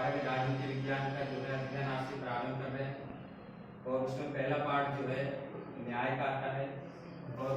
12वीं राजनीति विज्ञान का जो है अध्ययन आज से प्रारंभ कर रहे हैं और उसमें पहला पार्ट जो है न्याय का आता है और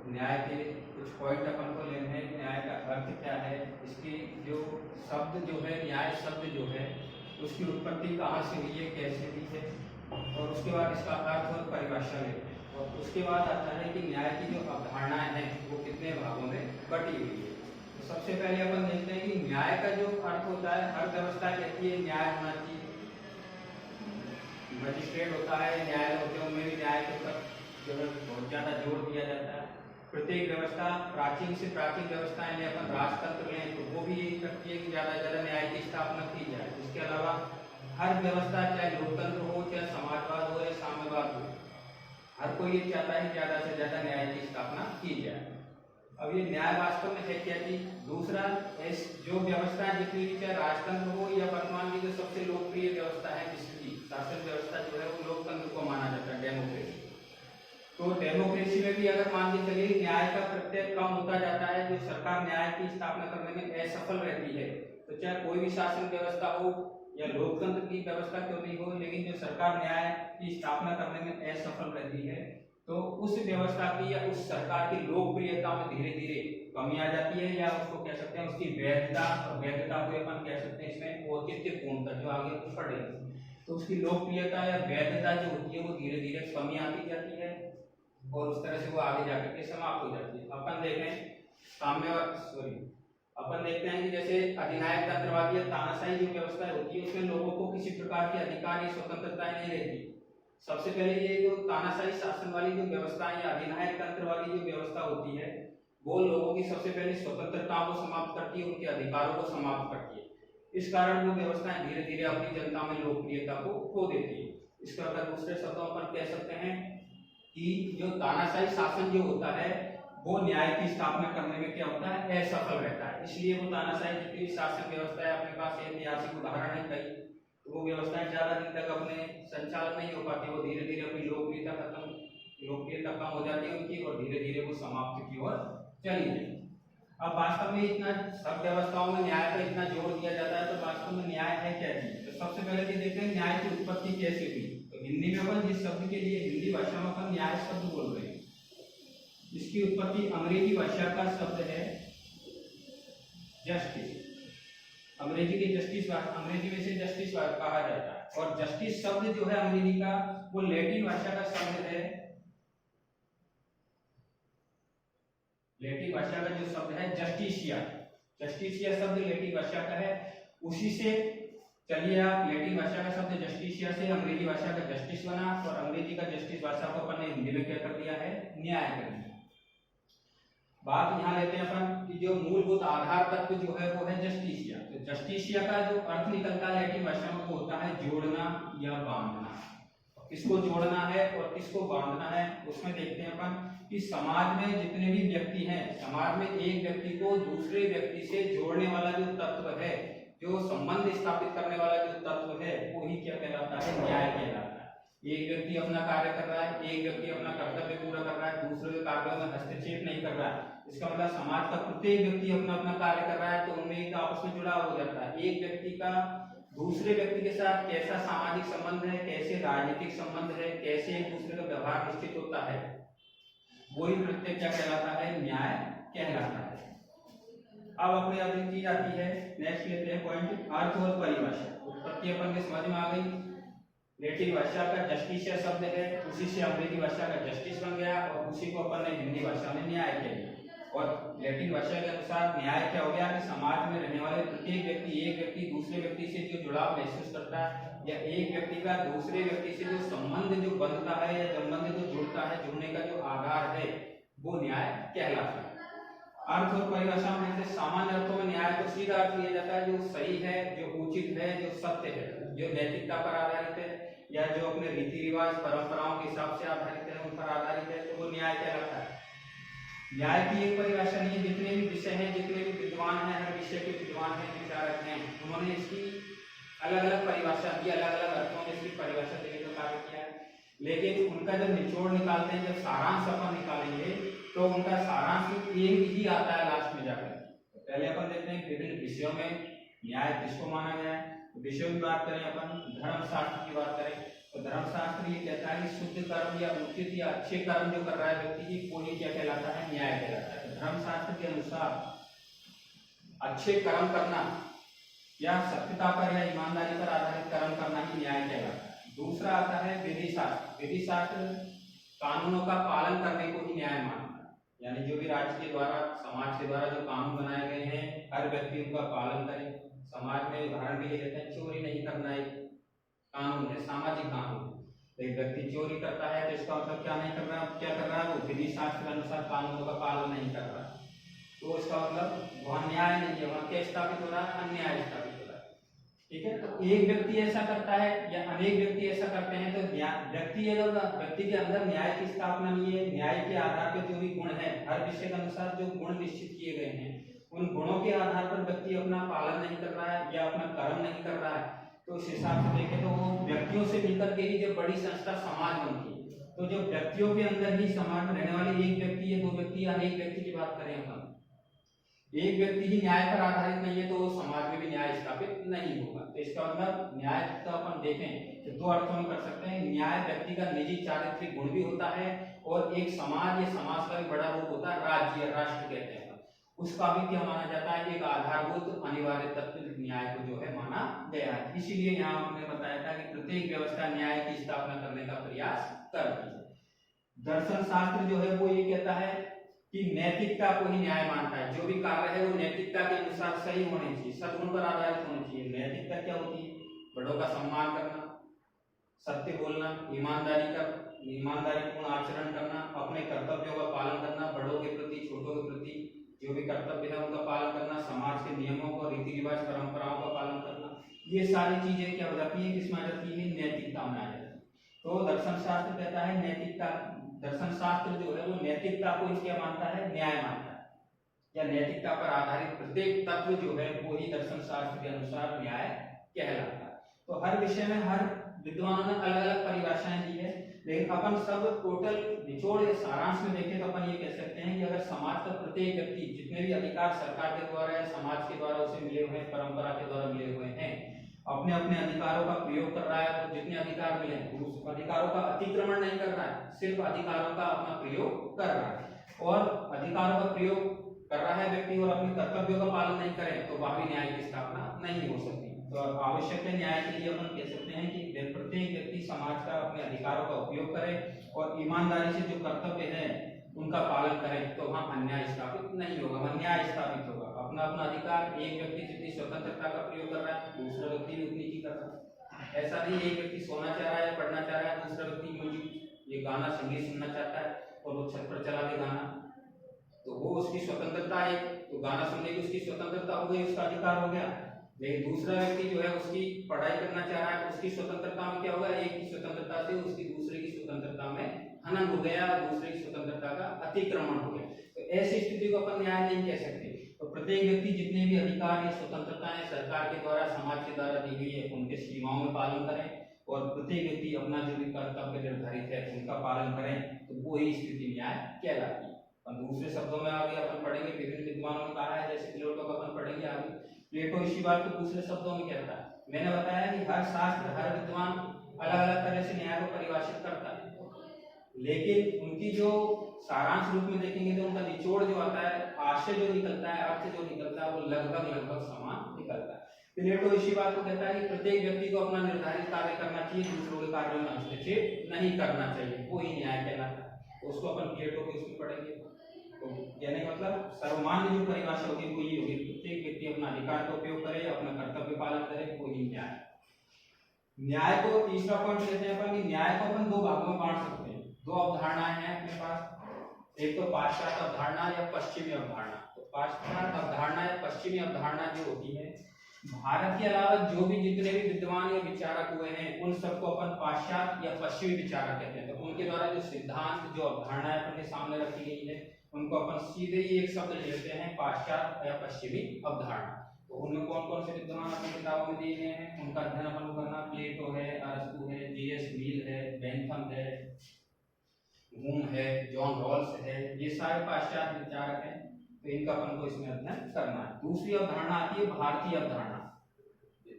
न्याय के कुछ पॉइंट अपन को लेने हैं। न्याय का अर्थ क्या है, इसकी जो शब्द जो है न्याय शब्द जो है उसकी उत्पत्ति कहाँ से हुई है, कैसे हुई है, और उसके बाद इसका अर्थ और परिभाषा लेते हैं। और उसके बाद आता है कि न्याय की जो अवधारणाएं हैं वो कितने भागों में बटी हुई है। तो सबसे पहले अपन देखते हैं कि न्याय का जो अर्थ होता है, अर्थव्यवस्था कहती है न्याय होना चाहिए, मजिस्ट्रेट होता है, न्यायालय होते हैं, उनमें भी न्याय के ऊपर जो है बहुत ज्यादा जोर दिया जाता है। प्रत्येक व्यवस्था प्राचीन से प्राचीन व्यवस्थाएं लें, अपन राजतंत्र लें तो वो भी यही करती है कि ज्यादा से ज्यादा न्याय की स्थापना की जाए। इसके अलावा हर व्यवस्था, चाहे लोकतंत्र हो, चाहे समाजवाद हो या साम्यवाद हो, हर कोई ये चाहता है ज्यादा से ज्यादा न्याय की स्थापना की जाए। अब ये न्याय वास्तव में है क्या जी? दूसरा, जो व्यवस्था जितनी भी, चाहे राजतंत्र हो या वर्तमान की जो सबसे लोकप्रिय व्यवस्था है विश्व की शासन व्यवस्था जो है वो लोकतंत्र को माना जाता है, डेमोक्रेसी। तो डेमोक्रेसी में भी अगर मान के चलिए न्याय का प्रत्यय कम होता जाता है, जो सरकार न्याय की स्थापना करने में असफल रहती है, तो चाहे कोई भी शासन व्यवस्था हो या लोकतंत्र की व्यवस्था क्यों नहीं हो, लेकिन जो सरकार न्याय की स्थापना करने में असफल रहती है तो उस व्यवस्था की या उस सरकार की लोकप्रियता में धीरे धीरे कमी आ जाती है, या उसको कह सकते हैं उसकी वैधता, और वैधता को अपन कह सकते हैं इसमें औचित्यपूर्णता, जो आगे कुछ पढ़ेंगे। तो उसकी लोकप्रियता या वैधता जो होती है वो धीरे धीरे कमी आती जाती है और उस तरह से वो आगे जाकर के समाप्त हो जाती है। अपन देखें अपन देखते हैं कि जैसे अधिनायक तंत्रवादी या तानाशाही जो व्यवस्था होती है उसमें लोगों को किसी प्रकार की अधिकार या स्वतंत्रता नहीं रहती। सबसे पहले ये जो तानाशाही शासन वाली जो व्यवस्था है या अधिनायक तंत्र वाली जो व्यवस्था होती है वो लोगों की सबसे पहले स्वतंत्रता को समाप्त करती है, उनके अधिकारों को समाप्त करती है। इस कारण वो व्यवस्थाएं धीरे धीरे अपनी जनता में लोकप्रियता को खो देती है। इसका अगर दूसरे शब्दों में अपन कह सकते हैं कि जो तानाशाही शासन जो होता है वो न्याय की स्थापना करने में क्या होता है, असफल रहता है। इसलिए वो तानाशाही जितनी शासन व्यवस्था है, अपने पास ऐतिहासिक उदाहरण है कई, तो वो व्यवस्थाएं ज्यादा दिन तक अपने संचालन नहीं हो पाती, वो धीरे धीरे अपनी लोकप्रियता कम हो जाती है उनकी और धीरे धीरे वो समाप्ति की ओर चली जाती है। अब वास्तव में इतना सब व्यवस्थाओं में न्याय पर इतना जोर दिया जाता है, तो वास्तव में न्याय है क्या चीज? तो सबसे पहले ये देखते हैं न्याय की उत्पत्ति कैसे हुई। तो हिंदी में अपन जिस शब्द के लिए हिंदी भाषा में अपन न्याय शब्द बोल रहे हैं, इसकी उत्पत्ति अंग्रेजी भाषा का शब्द है जस्टिस। अंग्रेजी में से जस्टिस कहा जाता है, और जस्टिस शब्द जो है अंग्रेजी का वो लैटिन भाषा का शब्द है। लैटिन भाषा का जो शब्द है जस्टिसिया शब्द लैटिन भाषा का है। उसी से चलिए आप लैटिन भाषा का शब्द जस्टिसिया से अंग्रेजी भाषा का जस्टिस बना, और अंग्रेजी का जस्टिस भाषा को अपन ने हिंदी में क्या कर दिया है, न्याय कर दिया। बात यहाँ लेते हैं अपन कि जो मूलभूत आधार तत्व जो है वो है जस्टिसिया। तो जस्टिसिया का जो अर्थ निकलता है लैटिन भाषा में वो होता है जोड़ना या बांधना। किसको जोड़ना है और किसको बांधना है उसमें देखते हैं अपन कि समाज में जितने भी व्यक्ति हैं, समाज में एक व्यक्ति को दूसरे व्यक्ति से जोड़ने वाला जो तत्व है, जो संबंध स्थापित करने वाला जो तत्व है, वो ही क्या कहलाता है, न्याय कहलाता है। एक व्यक्ति अपना कार्य कर रहा है, एक व्यक्ति अपना कर्तव्य पूरा कर रहा है, दूसरे के कार्यों में हस्तक्षेप नहीं कर रहा है, इसका मतलब समाज का प्रत्येक व्यक्ति अपना अपना कार्य कर रहा है, तो उनमें एक आपस में जुड़ाव हो जाता है। एक व्यक्ति का दूसरे व्यक्ति के साथ कैसा सामाजिक संबंध है, कैसे राजनीतिक संबंध है, कैसे एक दूसरे का व्यवहार निश्चित होता है, वही प्रत्येक क्या कहलाता है, न्याय कहलाता है। अब अपनी अगली चीज आती है, नेक्स्ट लेते हैं पॉइंट, अर्थ और परिभाषा। उत्पत्ति अपन के समझ में आ गई। लैटिन भाषा का जस्टिसिया शब्द है, उसी से अंग्रेजी भाषा का जस्टिस बन गया, और उसी को अपन ने हिंदी भाषा में न्याय कह दिया। और लैटिन भाषा के अनुसार न्याय क्या हो गया कि समाज में रहने वाले प्रत्येक व्यक्ति, एक व्यक्ति दूसरे व्यक्ति से जो जुड़ाव महसूस करता है, या एक व्यक्ति का दूसरे व्यक्ति से जो संबंध जो बनता है या संबंध जो जुड़ता है, जुड़ने का जो आधार है, वो न्याय कहलाता है। अर्थ और परिभाषा में से सामान्य अर्थों में न्याय को सीधा अर्थ लिया जाता है जो सही है, जो उचित है, जो सत्य है, जो नैतिकता पर आधारित है, या जो अपने रीति रिवाज परंपराओं के हिसाब से आधारित है, उन पर आधारित है, तो वो न्याय कहलाता है। न्याय की एक परिभाषा नहीं है, जितने भी विषय हैं, जितने भी विद्वान हैं, हर विषय के विद्वान हैं, विचारक हैं, उन्होंने इसकी अलग अलग परिभाषा दी, अलग अलग अर्थों में इसकी परिभाषा देने का कार्य किया है। लेकिन उनका जब निचोड़ निकालते हैं, जब सारांश अपन निकालेंगे, तो उनका सारांश एक ही आता है लास्ट में जाकर। पहले अपन देखते हैं विभिन्न विषयों में न्याय किसको माना गया है। विषयों की बात करें अपन, धर्मशास्त्र की बात करें तो धर्मशास्त्र ये कहता है कि शुद्ध कर्म या उचित या अच्छे कर्म जो कर रहा है व्यक्ति की, वो ही क्या कहलाता है, न्याय कहलाता है। धर्मशास्त्र के अनुसार अच्छे कर्म करना या सत्यता पर या ईमानदारी पर आधारित कर्म करना ही न्याय कहलाता है। दूसरा आता है विधि शास्त्र। विधि शास्त्र कानूनों का पालन करने को ही न्याय मानता है, यानी जो भी राज्य के द्वारा, समाज के द्वारा जो कानून बनाए गए हैं, हर व्यक्ति उनका पालन करे। समाज में उदाहरण के लिए कहते हैं चोरी नहीं करना, एक कानून है, सामाजिक कानून। एक व्यक्ति चोरी करता है तो इसका मतलब क्या नहीं कर रहा, क्या कर रहा है, वो विधि शास्त्र के अनुसार कानूनों का पालन नहीं कर रहा, तो इसका मतलब वहां न्याय नहीं है, वहां क्या स्थापित हो रहा है, अन्याय स्थापित हो रहा है। ठीक है, तो एक व्यक्ति ऐसा करता है या अनेक व्यक्ति ऐसा करते हैं तो व्यक्ति के अंदर न्याय की स्थापना नहीं है। न्याय के आधार पर जो भी गुण है, हर विषय के अनुसार जो गुण निश्चित किए गए हैं, उन गुणों के आधार पर व्यक्ति अपना पालन नहीं कर रहा है या अपना कर्म नहीं कर रहा है, तो इस हिसाब से देखें तो वो व्यक्तियों से मिलकर के ही जब बड़ी संस्था समाज बनती है, तो जो व्यक्तियों के अंदर ही समाज में रहने वाले एक व्यक्ति या दो व्यक्ति या अनेक व्यक्ति की बात करें अपन, एक व्यक्ति ही न्याय पर आधारित नहीं है तो समाज में भी न्याय स्थापित नहीं होगा। तो इसका मतलब न्याय तो अपन देखें तो दो अर्थों में कर सकते हैं। न्याय व्यक्ति का निजी चारित्रिक गुण भी होता है और एक समाज या समाज का भी बड़ा रूप होता है, राज्य या राष्ट्र कहते हैं, उसका भी क्या माना जाता है, एक आधारभूत अनिवार्य तत्व न्याय को जो है माना गया है। इसीलिए यहाँ हमने बताया था कि प्रत्येक व्यवस्था न्याय की स्थापना करने का प्रयास करती है। दर्शन शास्त्र जो है वो ये कहता है कि नैतिकता को ही न्याय मानता है। जो भी कार्य है वो नैतिकता के अनुसार सही होने चाहिए, सद्गुण पर आधारित होने चाहिए। नैतिकता क्या होती है, बड़ों का सम्मान करना, सत्य बोलना, ईमानदारी पूर्ण आचरण करना, अपने कर्तव्यों का पालन करना, बड़ों के प्रति छोटों के प्रति जो भी कर्तव्य है उनका पालन करना, समाज के नियमों को, रीति रिवाज, परंपराओं का पालन करना, ये सारी चीजें क्या हो जाती है, किसमें आ जाती है, नैतिकता में आ जाती है। तो दर्शन शास्त्र कहता है नैतिकता, दर्शन शास्त्र जो है वो नैतिकता को क्या मानता है, न्याय मानता है, या नैतिकता पर आधारित प्रत्येक तत्व जो है वो ही दर्शन शास्त्र के अनुसार न्याय कहलाता है। तो हर विषय में हर विद्वानों ने अलग अलग परिभाषाएं दी है, लेकिन अपन सब टोटल निचोड़ या सारांश में देखें तो अपन ये कह सकते हैं कि अगर समाज का प्रत्येक व्यक्ति जितने भी अधिकार सरकार के द्वारा या समाज के द्वारा उसे मिले हुए हैं, परंपरा के द्वारा मिले हुए हैं, अपने अपने अधिकारों का प्रयोग कर रहा है, तो जितने अधिकार मिले उस अधिकारों का अतिक्रमण नहीं कर रहा है, सिर्फ अधिकारों का अपना प्रयोग कर रहा है, और अधिकारों का प्रयोग कर रहा है व्यक्ति और अपने कर्तव्यों का पालन नहीं करे तो वह भी न्याय की स्थापना नहीं हो सकती। तो आवश्यक है न्याय के लिए अपन कह सकते हैं कि प्रत्येक व्यक्ति समाज का अपने अधिकारों का उपयोग करे और ईमानदारी से जो कर्तव्य है उनका पालन करें, तो वहाँ अन्याय स्थापित नहीं होगा, वहाँ न्याय स्थापित होगा। अपना अपना अधिकार, एक व्यक्ति जितनी स्वतंत्रता का प्रयोग कर रहा है दूसरा व्यक्ति भी उतनी ही कर रहा है। ऐसा नहीं एक व्यक्ति सोना चाह रहा है, पढ़ना चाह रहा है, दूसरा व्यक्ति म्यूजिक ये गाना संगीत सुनना चाहता है और वो छत पर चला के गाना, तो वो उसकी स्वतंत्रता है, तो गाना सुनने की उसकी स्वतंत्रता हो गई, उसका अधिकार हो गया। लेकिन दूसरा व्यक्ति जो है उसकी पढ़ाई करना चाह रहा है तो उसकी स्वतंत्रता में क्या होगा, एक की स्वतंत्रता से उसकी दूसरे की स्वतंत्रता में हनन हो गया, दूसरे की स्वतंत्रता का अतिक्रमण हो गया। तो ऐसी स्थिति को अपन न्याय नहीं कह सकते। तो प्रत्येक व्यक्ति जितने भी अधिकार या स्वतंत्रताएं सरकार के द्वारा, समाज के द्वारा दी हुई है उनके सीमाओं में पालन करें, और प्रत्येक व्यक्ति अपना जो भी कर्तव्य निर्धारित है उनका पालन करें, तो वो ही स्थिति न्याय कहलाती है। दूसरे शब्दों में आगे अपन पढ़ेंगे, विभिन्न विद्वानों ने कहा है, जैसे प्लेटो का अपन पढ़ेंगे आगे। प्लेटो इसी बात को दूसरे शब्दों में कहता है। मैंने बताया कि हर शास्त्र, हर विद्वान अलग अलग तरह से न्याय को परिभाषित करता है, लेकिन उनकी जो सारांश रूप में देखेंगे तो उनका निचोड़ जो आता है, आशय जो निकलता है, अर्थ जो निकलता है, वो लगभग समान निकलता है। प्लेटो इसी बात को कहता है कि प्रत्येक व्यक्ति को अपना निर्धारित कार्य करना चाहिए, दूसरों के कार्यों में हस्तक्षेप नहीं करना चाहिए, वो ही न्याय कहलाता है। तो उसको अपन प्लेटो को इसमें पढ़ेंगे। तो यानी मतलब सर्वमान्य जो परिभाषा होगी वो ये होगी, प्रत्येक व्यक्ति अपना अधिकार का उपयोग करे, अपना कर्तव्य पालन करे, वो ही न्याय। न्याय को तीसरा पॉइंट कहते हैं अपन कि न्याय को अपन दो भागों में बांट सकते हैं। दो अवधारणाएं हैं अपने पास, एक तो पाश्चात्य अवधारणा या पश्चिमी अवधारणा। तो पाश्चात्य अवधारणा या पश्चिमी अवधारणा जो होती है, भारत के अलावा जो भी जितने भी विद्वान या विचारक हुए हैं उन सबको अपन पाश्चात्य या पश्चिमी विचारक कहते हैं। तो उनके द्वारा जो सिद्धांत, जो अवधारणाएं अपने सामने रखी गई है, उनको अपन सीधे ही एक शब्द ले लेते हैं, पाश्चात्य या पश्चिमी अवधारणा। तो उनमें कौन कौन से विद्वान अपनी किताबों में दिए गए हैं, उनका अध्ययन अपन करना। प्लेटो है, अरस्तु है, जीएस मिल है, बेंथम है, हुम है, जॉन रॉल्स है, ये सारे पाश्चात्य विचारक हैं। तो इनका अपन को इसमें अध्ययन करना है। दूसरी अवधारणा आती है भारतीय अवधारणा।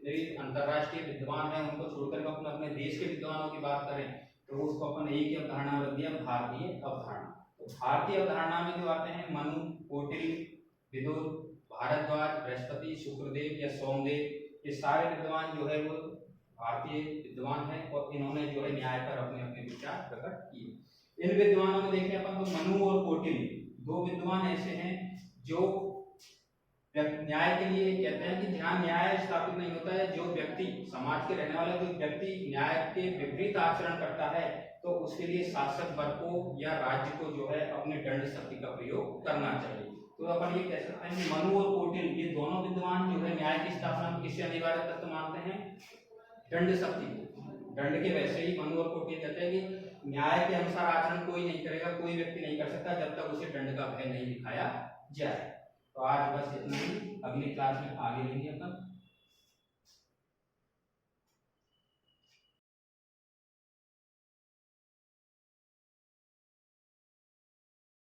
जितने भी अंतर्राष्ट्रीय विद्वान हैं उनको छोड़कर अपन अपने देश के विद्वानों की बात करें तो उसको अपन एक ही अवधारणा में रख दिया, भारतीय अवधारणा। तो भारतीय अवधारणा में जो आते हैं मनु, कौटिल्य, विदुर, भारद्वाज, बृहस्पति, शुक्रदेव या सोमदेव, ये सारे विद्वान जो है वो भारतीय विद्वान है और इन्होंने जो है न्याय पर अपने अपने विचार प्रकट किए। इन विद्वानों में देखें अपन तो मनु और कौटिल्य दो विद्वान ऐसे हैं जो न्याय के लिए कहते हैं कि जहाँ न्याय स्थापित नहीं होता है, जो व्यक्ति समाज के रहने वाला जो व्यक्ति न्याय के विपरीत आचरण करता है तो उसके लिए शासक वर्ग को या राज्य को जो है अपने दंड शक्ति का प्रयोग करना चाहिए। तो अपन ये कह सकते हैं कि मनु और कौटिल्य ये दोनों विद्वान जो है न्याय की स्थापना में किससे अनिवार्य तत्व मानते हैं, दंड शक्ति को। दंड के वैसे ही मनु और कौटिल्य कहते हैं कि न्याय के अनुसार आचरण कोई नहीं करेगा, कोई व्यक्ति नहीं कर सकता जब तक उसे दंड का भय नहीं दिखाया जाए। तो आज बस इतना ही, अगली क्लास में आगे लेंगे अपन।